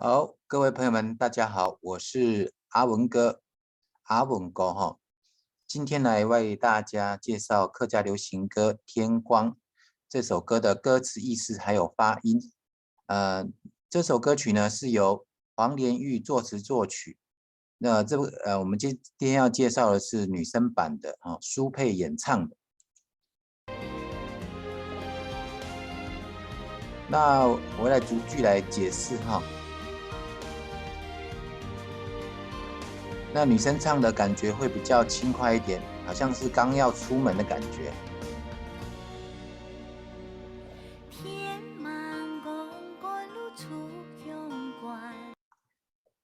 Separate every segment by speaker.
Speaker 1: 好，各位朋友们，大家好，我是阿文哥，阿文哥哈。今天来为大家介绍客家流行歌《天光》这首歌的歌词意思还有发音。这首歌曲呢是由黄连玉作词作曲。那我们今天要介绍的是女生版的苏佩演唱的。那我来逐句来解释哈。那女生唱的感觉会比较轻快一点，好像是刚要出门的感觉。
Speaker 2: 天茫公赶路出乡关，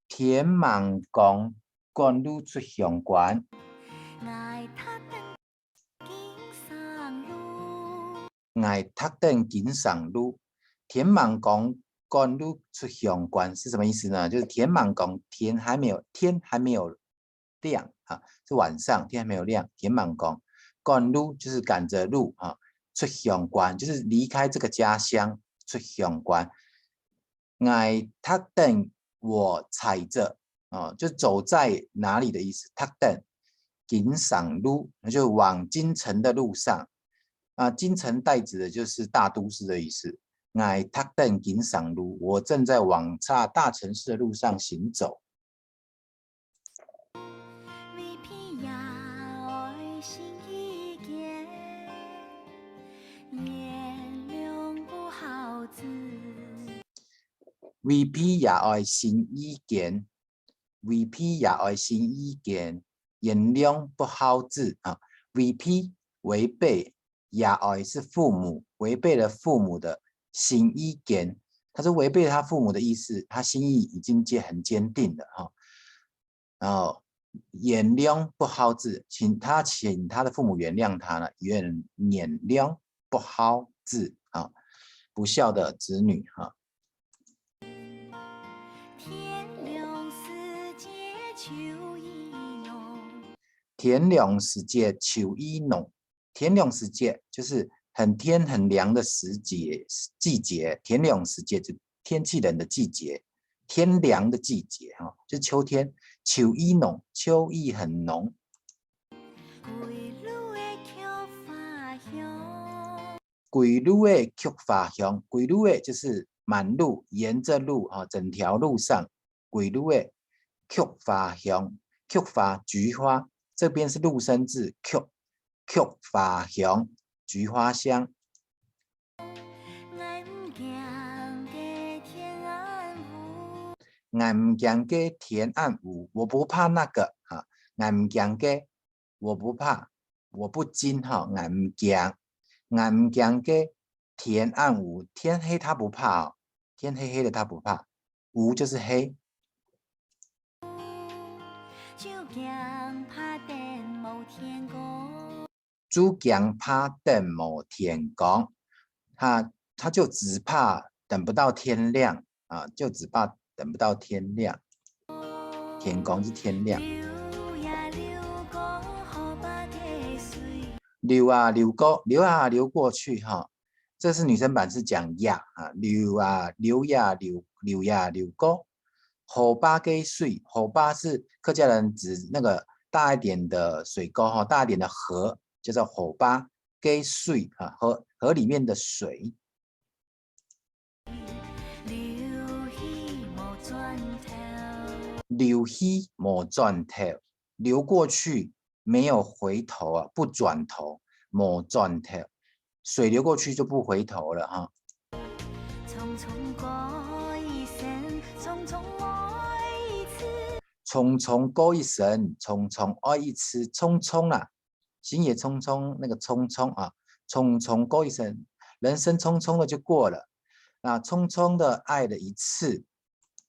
Speaker 1: 天茫公赶路出乡关，
Speaker 2: 爱他等经上路，
Speaker 1: 爱读等紧上路。天茫公赶路出乡关是什么意思呢？就是天茫公天还没有亮啊，是晚上，天还没有亮。天茫公赶路就是赶着路啊，出乡关就是离开这个家乡，出乡关。爱他等我踩着啊，就走在哪里的意思。他等紧上路，那就往京城的路上啊。京城代指的就是大都市的意思。爱他等紧上路，我正在往大城市的路上行走。
Speaker 2: 未偏也爱心一点，原谅不好字。
Speaker 1: 为批也爱新意见，为批也爱新意见，原谅不好字啊。为批违背，也爱是父母违背了父母的新意见，他是违背他父母的意思，他心意已经很坚定了哈。然后原谅不好字，请他的父母原谅他了，原谅不好字啊，不孝的子女哈。
Speaker 2: 天亮时节秋意浓，
Speaker 1: 天凉时节秋意浓，天凉时节就是天很凉的季节，天凉时节就天气冷的季节，天凉的季节哈，就是秋天。秋意浓，秋意很浓。
Speaker 2: 归路的菊花香，
Speaker 1: 归路的菊花香，归路的就是满路，沿着路啊，整条路上。归路的菊花香，菊花菊花，这边是陆生字，菊花香，菊花香。
Speaker 2: 爱唔行嘅天安无，
Speaker 1: 俺唔惊嘅天暗无，我不怕那个哈。俺唔惊嘅，我不怕，我不惊哈。俺唔惊，俺唔惊嘅天暗无，天黑他不怕哦，天黑黑的他不怕，无就是黑。
Speaker 2: 就惊怕等冇天光，
Speaker 1: 猪强怕等某天光，他就只怕等不到天亮啊，就只怕等不到天亮。天光是天亮。
Speaker 2: 流呀流过河把铁水，
Speaker 1: 流啊流过，流啊流过去哈。这是女生版是讲呀啊，流啊流呀流，流呀流过。河巴给水，河巴是客家人指那个大一点的水沟哈，大一点的河叫做河巴给水啊，河里面的水。
Speaker 2: 流去冇转头，
Speaker 1: 流去莫转头，流过去没有回头啊，不转头，莫转头，水流过去就不回头了哈。
Speaker 2: 匆匆过一生，匆匆爱一次，
Speaker 1: 匆匆过一生，匆匆爱一次，匆匆啊，行也匆匆，那个匆匆啊，匆匆过一生，人生匆匆的就过了，那匆匆的爱了一次，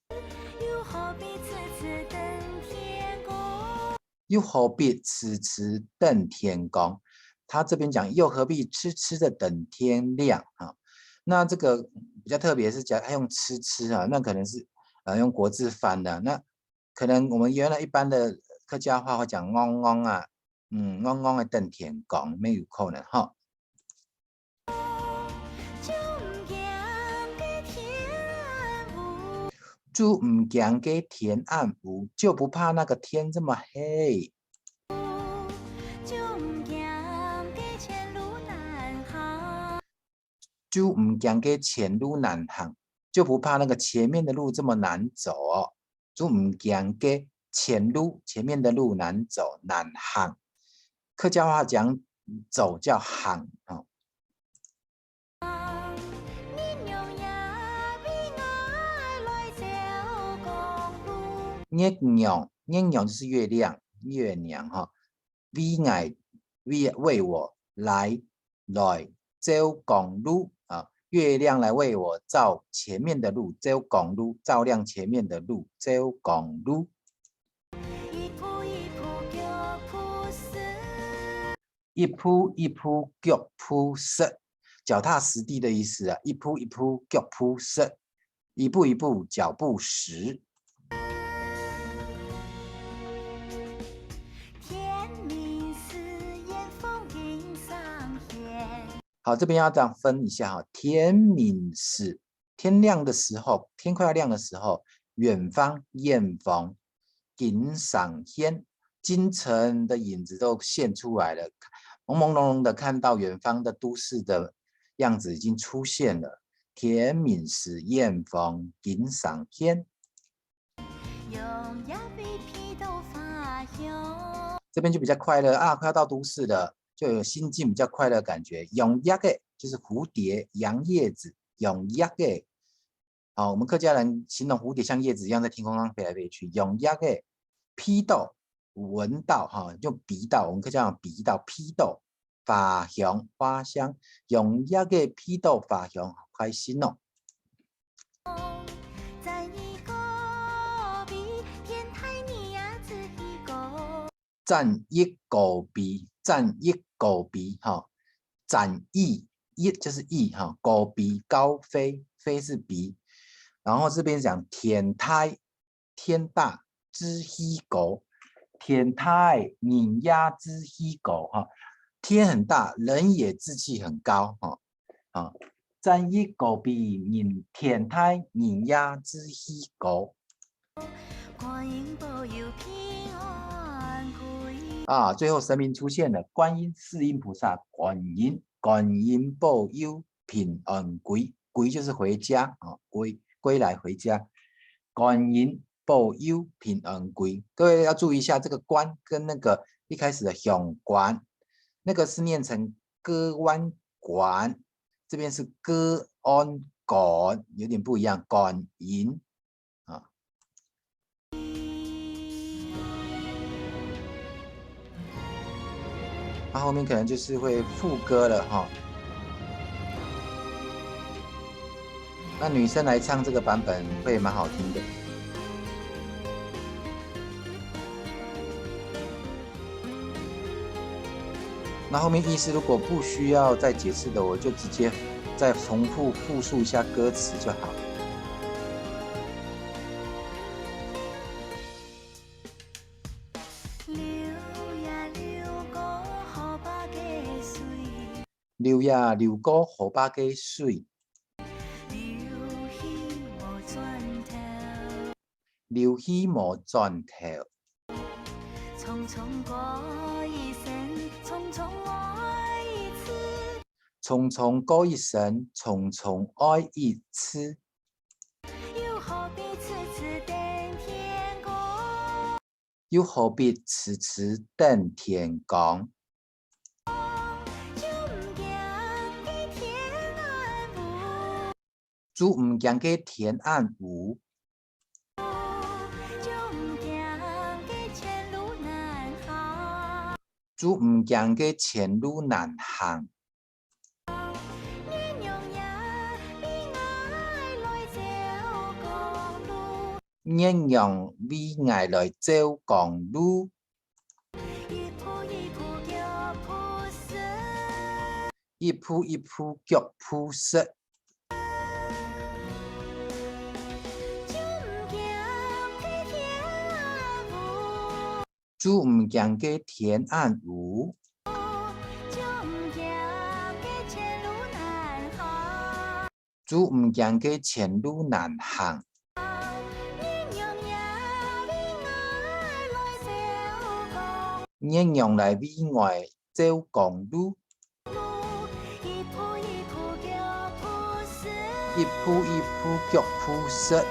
Speaker 2: 又何必痴痴等天光？
Speaker 1: 又何必痴痴等天光？他这边讲又何必痴痴的等天亮啊？那这个比较特别是讲他用痴痴啊，那可能是用国字翻的，那可能我们原来一般的客家话会讲嗡嗡啊，嗡嗡的等天光，没有可能哈。
Speaker 2: 就唔惊嘅天无，
Speaker 1: 猪唔惊嘅天暗无，就不怕那个天这么黑。
Speaker 2: 就唔惊嘅前路难行。
Speaker 1: 猪唔惊嘅前路难行，就不怕那个前面的路这么难走哦。猪唔惊嘅前路，前面的路难走难行。客家话讲走叫行哦。月娘，月娘就是月亮，月娘哈。为我来照公路啊，月亮来为我照前面的路，照公路，照亮前面的路，照公路。一铺一铺脚铺实，脚踏实地的意思啊。一铺一铺脚铺实，一步一步脚步实。好，这边要这样分一下哈。天明时，天亮的时候，天快要亮的时候，远方艳逢锦上添，京城的影子都现出来了，朦朦胧胧的看到远方的都市的样子已经出现了。天明时，艳逢锦上添。这边就比较快乐啊，快要到都市了。就有心境比较快乐的感觉。用叶的就是蝴蝶，杨叶子，用叶的。好，我们客家人形容蝴蝶像叶子一样在天空上飞来飞去。用叶的，批斗，闻到哈，就鼻道，我们客家讲鼻道，批斗，花香，花香，用叶的批斗花香，好开心哦。赞一狗鼻，赞一狗鼻哈，展翼一就是翼哈，狗鼻高飞，飞是鼻，然后这边讲天台天大之希狗，天台碾压之希狗哈，天很大，人也志气很高哈啊，赞一狗鼻碾天台碾压之希狗。啊，最后神明出现了，观音、世音菩萨，观音保佑平安归，归就是回家啊，归来回家，观音保佑平安归。各位要注意一下，这个观跟那个一开始的响观，那个是念成歌湾管，这边是歌安管，有点不一样，观音。它后面可能就是会副歌了哈。那女生来唱这个版本会蛮好听的。那后面意思如果不需要再解释的，我就直接再重复复述一下歌词就好。流呀流过河巴嘅水，流去无转头。匆匆过一生，匆匆爱一次。匆匆过一生，匆匆爱一次。又何必迟迟等天光？又何必迟迟等天光？猪唔惊嘅天暗无，猪唔惊嘅前路难行。月亮为爱来照公路，一铺一铺脚铺实。猪唔惊嘅天暗无，猪唔惊嘅前路难行。应用来美外走公路，
Speaker 2: 一步一步脚步实，
Speaker 1: 一步一步脚步实。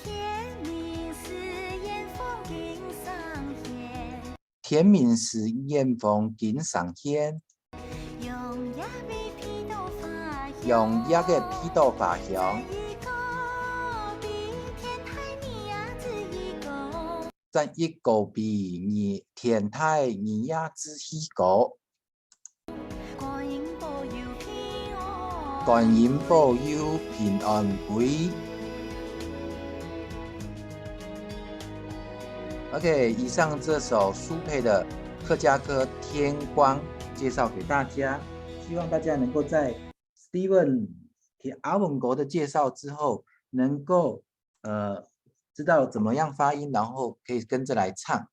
Speaker 2: 天明时烟风景上天，
Speaker 1: 天明时烟风景上天，
Speaker 2: 用也未披头发香，
Speaker 1: 用一个披头发香。咱一个比你天台你呀子一个，
Speaker 2: 观音保佑平安，
Speaker 1: 观音保佑平安归。OK， 以上这首苏佩的客家歌《天光》介绍给大家，希望大家能够在 Steven 阿文国的介绍之后，能够知道怎么样发音，然后可以跟着来唱。